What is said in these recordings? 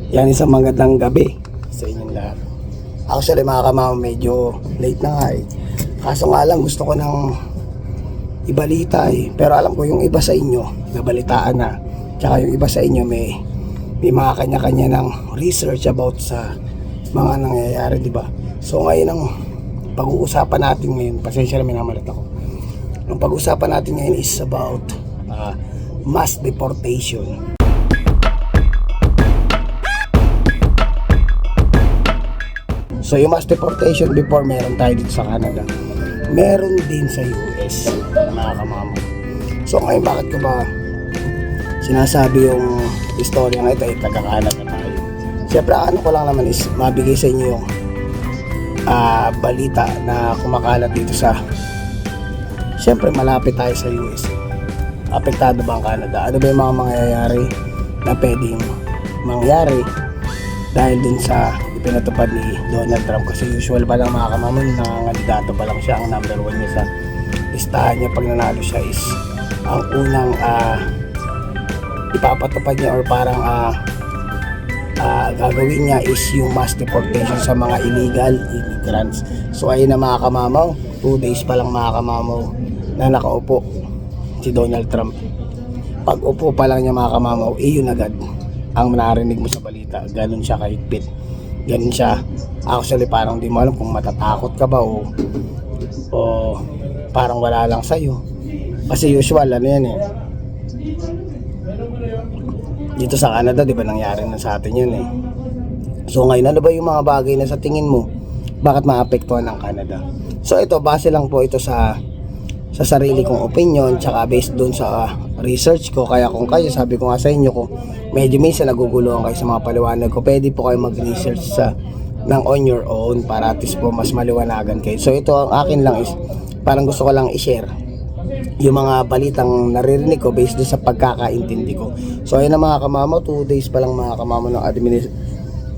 Yan, isang magandang gabi sa inyong lahat. Actually mga kamama, medyo late na nga eh. Kaso nga lang gusto ko nang ibalita eh. Pero alam ko yung iba sa inyo nabalitaan na. Tsaka yung iba sa inyo may mga kanya-kanya ng research about sa mga nangyayari, di ba? So ngayon ang pag-uusapan natin ngayon, pasensya na minamalit ako. Ang pag-uusapan natin ngayon is about mass deportation. So yung mass deportation before meron tayo dito sa Canada, meron din sa US, mga kamama. So ngayon bakit ko ba sinasabi yung istorya ng ito ay taga-Canada tayo? Siyempre ano ko lang naman is mabigay sa inyo yung balita na kumakalat dito sa, siyempre malapit tayo sa US. Apektado ba ang Canada? Ano ba yung mga mangyayari na pwedeng mangyari dahil dun sa pinatupad ni Donald Trump? Kasi usual pa lang mga kamamon, nangangandidato pa lang siya. Ang number 1 niya sa listahan niya pag nanalo siya is ang unang ipapatupad niya or parang gagawin niya is yung mass deportation sa mga illegal immigrants. So ayun na mga kamamaw, 2 days pa lang mga kamamaw na nakaupo si Donald Trump. Pag upo pa lang niya mga kamamaw, yun agad ang narinig mo sa balita. Ganun siya kahigpit, ganun siya. Actually parang di mo alam kung matatakot ka ba o parang wala lang sa'yo. Kasi usual ano yan eh, dito sa Canada di ba nangyari na sa atin yun eh. So ngayon ano ba yung mga bagay na sa tingin mo bakit maapektuhan ng Canada? So ito base lang po ito sa sarili kong opinion, tsaka based doon sa research ko. Kaya kung kayo, sabi ko nga sa inyo, kung medyo minsan naguguluhan kayo sa mga paliwanag ko, pwede po kayo mag-research ng on your own para at least po mas maliwanagan kayo. So ito ang akin lang is parang gusto ko lang i-share yung mga balitang naririnig ko based doon sa pagkakaintindi ko. So ayun na mga kamama, 2 days pa lang mga kamama ng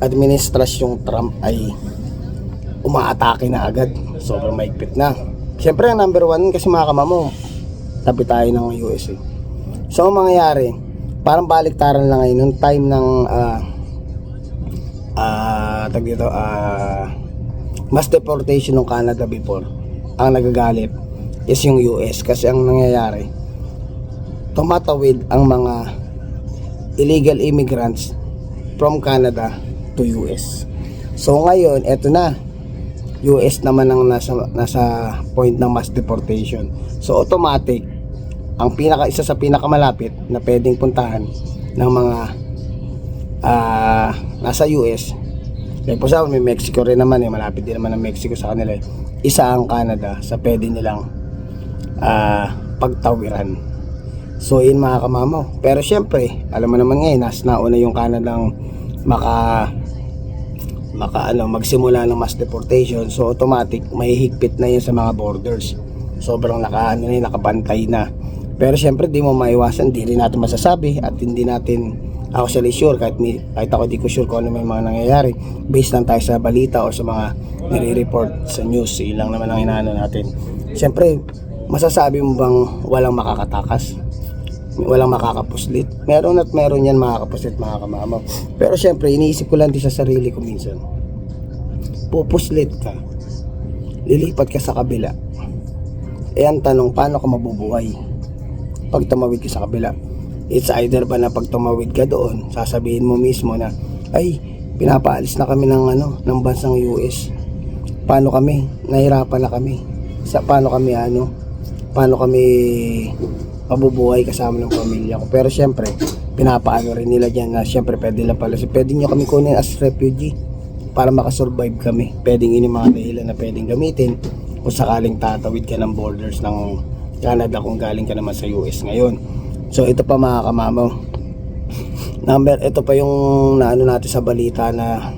administrasyong Trump ay umaatake na agad. Sobrang maigpit na. Siyempre ang number 1 kasi mga kamama, tabi tayo ng USA. So ang mangyayari, parang baliktaran lang ngayon nung time ng mass deportation ng Canada before. Ang nagagalit is yung US kasi ang nangyayari, tumatawid ang mga illegal immigrants from Canada to US. So ngayon, eto na, US naman ang nasa point ng mass deportation. So automatic, ang isa sa pinakamalapit na pwedeng puntahan ng mga nasa US, kaya po sa may Mexico rin naman eh, malapit din naman ang Mexico sa kanila eh. Isa ang Canada sa pwede nilang pagtawiran. So yun mga kamamo. Pero syempre alam mo naman ngayon, nauna yung Canadang magsimula ng mass deportation. So automatic mahihigpit na yun sa mga borders. Sobrang nakabantay na. Pero syempre di mo maiwasan, di rin natin masasabi at hindi natin actually sure, kahit ako di ko sure kung ano may mga nangyayari based lang tayo sa balita o sa mga nire-report sa news. Ilang naman ang inaano natin. Syempre masasabi mo bang walang makakatakas? Walang makakapuslit? Meron at meron yan makakapuslit mga kamama. Pero syempre iniisip ko lang din sa sarili ko minsan, pupuslit ka, lilipat ka sa kabila, ang tanong, paano ka mabubuhay pag tumawid ka sa kabila? It's either ba na pag tumawid ka doon, sasabihin mo mismo na ay pinapaalis na kami ng bansang US, paano kami, nahirapan na kami, paano kami mabubuhay kasama ng pamilya ko. Pero syempre pinapaano rin nila dyan na syempre pwede nyo kami kunin as refugee para makasurvive kami. Pwedeng ini mga dahilan na pwedeng gamitin kung sakaling tatawid ka ng borders ng Canada kung galing ka naman sa US ngayon. So ito pa mga kamamaw, ito pa yung naano natin sa balita na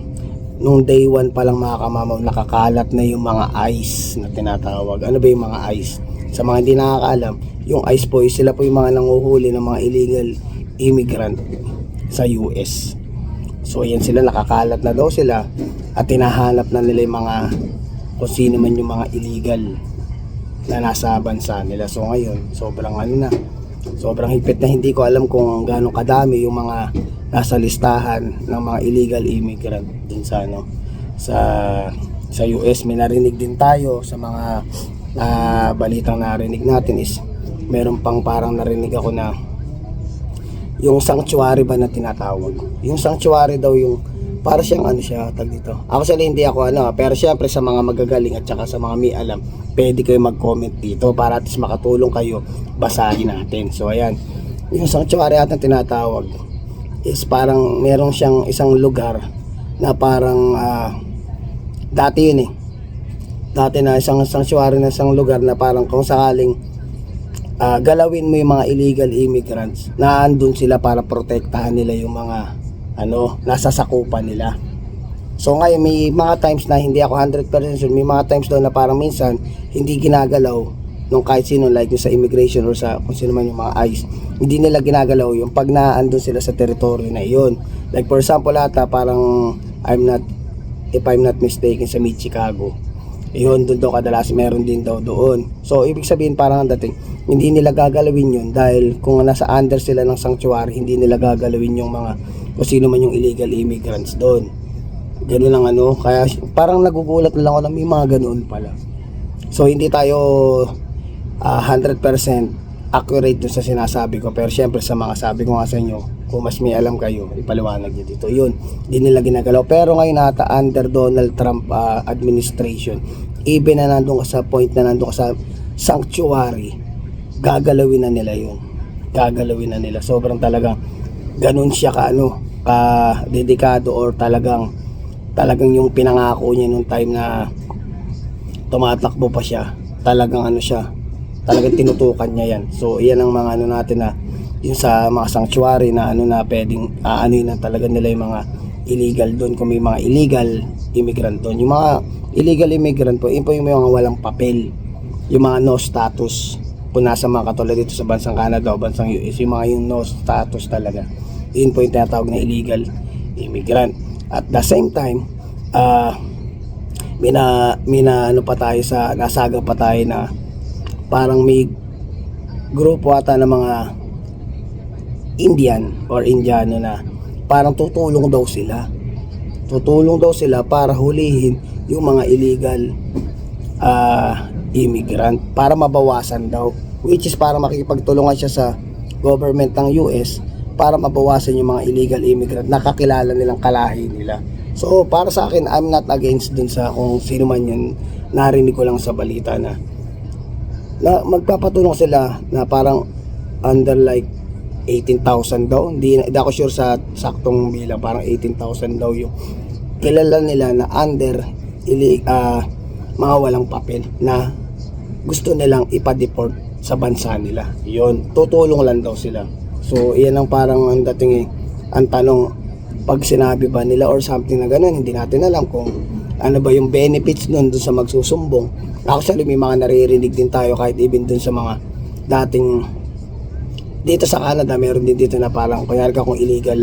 nung day 1 pa lang mga kamamaw, nakakalat na yung mga ICE na tinatawag. Ano ba yung mga ICE? Sa mga hindi nakakaalam, yung ICE po, sila po yung mga nanguhuli ng mga illegal immigrant sa US. So yan sila, nakakalat na daw sila at tinahanap na nila yung mga kung sino man yung mga illegal na nasa bansa nila. So ngayon, sobrang Sobrang higpit na hindi ko alam kung gaano kadami yung mga nasa listahan ng mga illegal immigrant din sa sa US. May narinig din tayo sa mga balitang narinig natin is meron pang parang narinig ako na yung sanctuary ba na tinatawag. Yung sanctuary daw yung para siyang ano siya tag dito. Actually hindi ako pero syempre sa mga magagaling at saka sa mga may alam, pwede kayo mag-comment dito para at least makatulong kayo, basahin natin. So ayan, yung sanctuary at tinatawag is parang meron siyang isang lugar na parang dati yun dati na isang sanctuary na isang lugar na parang kung sakaling galawin mo yung mga illegal immigrants, na andun sila para protektahan nila yung mga nasa sakupan nila. So ngayon may mga times na hindi ako 100% sure, may mga times daw na parang minsan hindi ginagalaw nung kahit sino, like yung sa immigration or sa kung sino man yung mga ICE, hindi nila ginagalaw yung pag naandun sila sa teritoryo na iyon. Like for example parang if I'm not mistaken sa Mid Chicago, yun doon daw kadalas meron din daw doon. So ibig sabihin parang ang dating hindi nila gagalawin yun dahil kung nasa under sila ng sanctuary, hindi nila gagalawin yung mga kung sino man yung illegal immigrants doon. Ganun lang kaya parang nagugulat na lang ako na may mga ganoon pala. So hindi tayo 100% accurate dun sa sinasabi ko, pero syempre sa mga sabi ko nga sa inyo, kung mas may alam kayo, ipaliwanag nyo dito. Yun, hindi nila ginagalaw. Pero ngayon under Donald Trump administration, even na nandun ka sa point na nandun ka sa sanctuary, gagalawin na nila yun. Gagalawin na nila. Sobrang talagang ganun siya dedikado, or talagang yung pinangako niya nung time na tumatakbo pa siya, talagang talagang tinutukan niya yan. So iyan ang mga natin na yung sa mga sanctuary na na pwedeng na talaga nila yung mga illegal doon, kung may mga illegal immigrant doon. Yung mga illegal immigrant po, yun po yung mga walang papel, yung mga no status, kung nasa mga katulad dito sa bansang Canada o bansang US, yung mga yung no status talaga, yun po yung tinatawag na illegal immigrant. At the same time, nasaga pa tayo na parang may grupo ata ng mga Indian or Indiano na parang tutulong daw sila para hulihin yung mga illegal immigrant, para mabawasan daw, which is para makikipagtulungan siya sa government ng US para mabawasan yung mga illegal immigrant na kakilala nilang kalahi nila. So para sa akin, I'm not against dun sa kung sino man yun. Narinig ko lang sa balita na magpapatulong sila na parang under like 18,000 daw. Hindi ako sure sa saktong bilang, parang 18,000 daw yung kilala nila na under mga walang papel na gusto nilang ipa-deport sa bansa nila. Yun, tutulong lang daw sila. So iyan ang parang ang dating ang tanong, pag sinabi ba nila or something na ganun, hindi natin alam kung ano ba yung benefits nun dun sa magsusumbong. Actually may mga naririnig din tayo kahit even dun sa mga dating dito sa Canada, meron din dito na parang kunyari ka kung illegal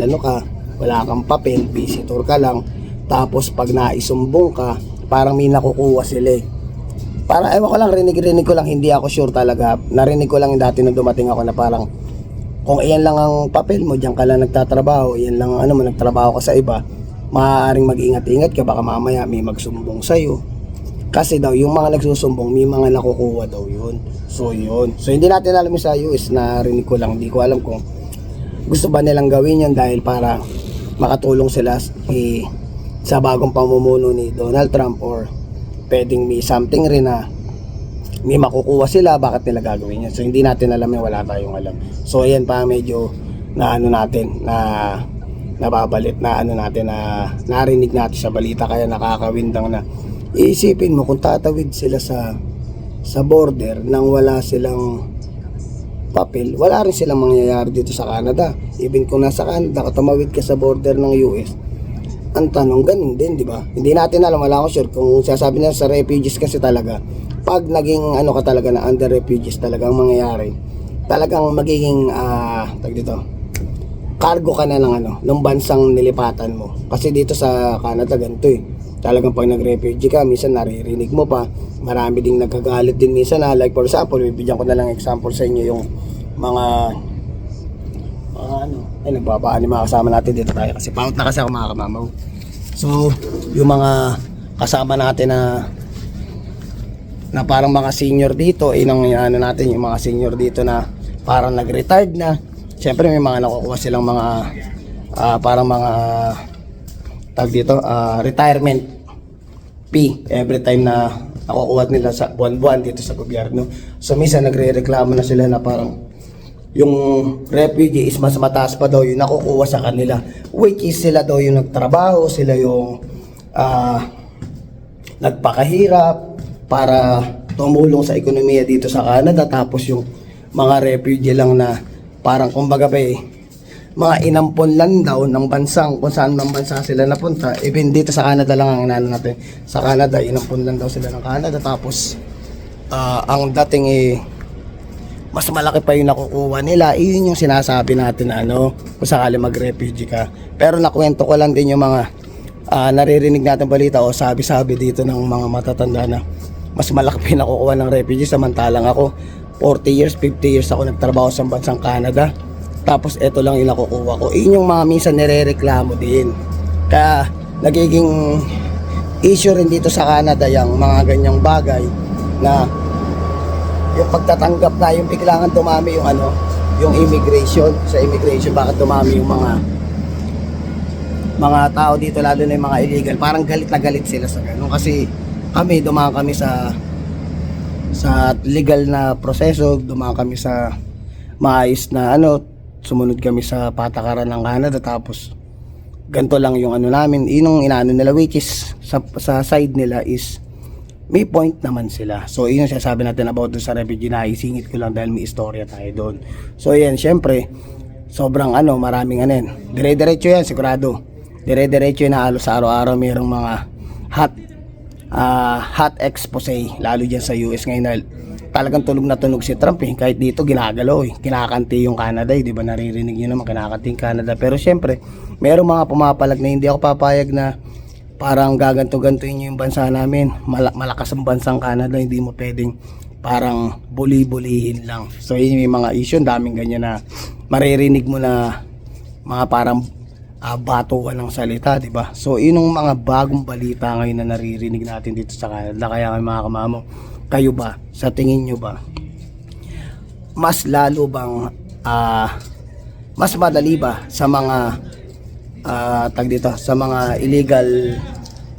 wala kang papel, visitor ka lang, tapos pag naisumbong ka, parang may nakukuha sila Parang ewan ko lang, rinig ko lang, hindi ako sure talaga. Narinig ko lang yung dati nung dumating ako na parang kung iyan lang ang papel mo, diyan ka lang nagtatrabaho, iyan lang mo, nagtrabaho ka sa iba, maaaring mag-ingat-ingat ka, baka mamaya may magsumbong sa'yo. Kasi daw, yung mga nagsusumbong, may mga nakukuha daw yun. So yun. So hindi natin alam yung sa US, narinig ko lang, hindi ko alam kung gusto ba nilang gawin yan dahil para makatulong sila sa bagong pamumuno ni Donald Trump, or pwedeng may something rin na may makukuha sila, bakit nila gagawin yan. So hindi natin alam yan, wala tayong alam. So ayan pa medyo na natin na nababalit na natin na narinig natin sa balita, kaya nakakawindang na iisipin mo kung tatawid sila sa border nang wala silang papel, wala rin silang mangyayari dito sa Canada. Even kung nasa Canada ka, tumawid ka sa border ng US, ang tanong ganun din, di ba? Hindi natin alam, wala akong sure kung sasabi nila sa refugees, kasi talaga pag naging ka talaga na under refugees, talagang mangyayari, talagang magiging cargo ka na ng bansang nilipatan mo. Kasi dito sa Canada ganito talagang pag nag-refugee ka, minsan naririnig mo pa, marami ding nagkagalit din minsan like for example, bibigyan ko na lang example sa inyo yung mga ano, ay nagbabaan yung mga kasama natin dito tayo kasi paut na kasi ako mga kamamaw. So, yung mga kasama natin na parang mga senior dito, inang ano natin, yung mga senior dito na parang nag-retired na. Siyempre may mga nakukuha silang mga parang mga tag dito, retirement fee every time na nakukuha nila sa buwan-buwan dito sa gobyerno. So minsan nagre-reklamo na sila na parang yung refugee is mas mataas pa daw yung nakukuha sa kanila, which is sila daw yung nagtrabaho, sila yung nagpakahirap para tumulong sa ekonomiya dito sa Canada, tapos yung mga refugee lang na parang kumbaga ba mga inampon lang daw ng bansang kung saan ng bansa sila napunta. Even dito sa Canada lang ang inano natin, sa Canada inampon lang daw sila ng Canada, tapos ang dating mas malaki pa yung nakukuha nila. Iyon yung sinasabi natin na ano, kung sakali mag-refugee ka. Pero nakwento ko lang din yung mga naririnig natin balita o sabi-sabi dito ng mga matatanda na mas malaki pa yung nakukuha ng refugee, samantalang ako 40 years, 50 years ako nagtrabaho sa bansang Canada, tapos eto lang yung nakukuha ko. Iyon yung mga minsan nirereklamo din. Kaya nagiging issue rin dito sa Canada yung mga ganyang bagay na yung pagtatanggap na yung biglangan dumami yung ano, yung immigration. Sa immigration, bakit dumami yung mga tao dito, lalo na yung mga illegal. Parang galit na galit sila sa ganun, kasi kami dumaan kami sa legal na proseso, dumaan kami sa maayos na ano, sumunod kami sa patakaran ng Canada, tapos ganito lang yung ano namin, inong inaano nila, which is sa side nila is may point naman sila. So yun yung sasabi natin about sa refugee, na isingit ko lang dahil may istorya tayo doon. So yan, syempre sobrang ano, maraming ano yan, dire-diretso yan, sigurado dire-diretso yan na halos sa araw-araw mayroong mga hot expose, lalo dyan sa US ngayon na talagang tunog na tunog si Trump kahit dito ginagalaw kinakanti yung Canada di ba, naririnig nyo naman kinakanti yung Canada. Pero syempre mayroong mga pumapalag na hindi ako papayag na parang gaganto-gantoin nyo yung bansa namin. Malakas ang bansang Canada, hindi mo pwedeng parang buli-bulihin lang. So yun yung mga issue, daming ganyan na maririnig mo na mga parang batuan ng salita, di ba? So yun yung mga bagong balita ngayon na naririnig natin dito sa Canada. Kaya mga kamamo, kayo ba, sa tingin nyo ba, mas lalo bang mas madali ba sa mga dito, sa mga illegal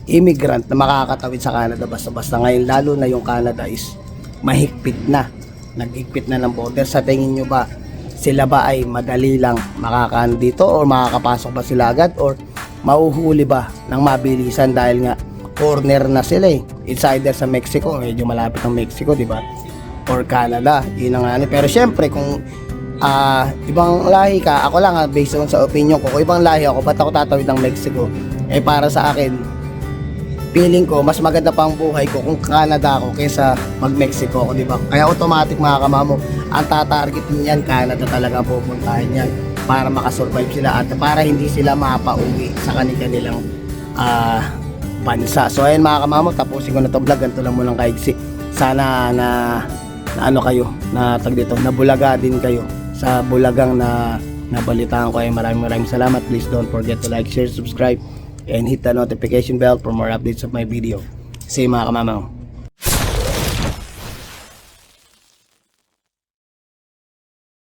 immigrant na makakatawid sa Canada basta-basta ngayon, lalo na yung Canada is mahigpit na, naghigpit na ng border? Sa tingin nyo ba, sila ba ay madali lang makakaano dito, or makakapasok ba sila agad, or mauhuli ba ng mabilisan dahil nga corner na sila it's either sa Mexico, medyo malapit ang Mexico, di ba, or Canada, yun ang ano. Pero syempre kung ibang lahi ka, ako lang based on sa opinion ko, kung ibang lahi ako, ba't ako tatawid ng Mexico? Para sa akin, feeling ko mas maganda pa ang buhay ko kung Canada ako kaysa mag Mexico ako, di ba? Kaya automatic mga kamamo, ang tatarget niyan Canada talaga pupuntahan yan para makasurvive sila at para hindi sila mapauwi sa kanilang bansa. So ayun mga kamamo, tapusin ko na to vlog, ganito lang mo lang kaigsi. Sana na ano kayo, na tag dito, nabulaga din kayo sa bulagang na nabalitaan ko. Ay maraming salamat. Please don't forget to like, share, subscribe and hit the notification bell for more updates of my video. See you mga kamamaw.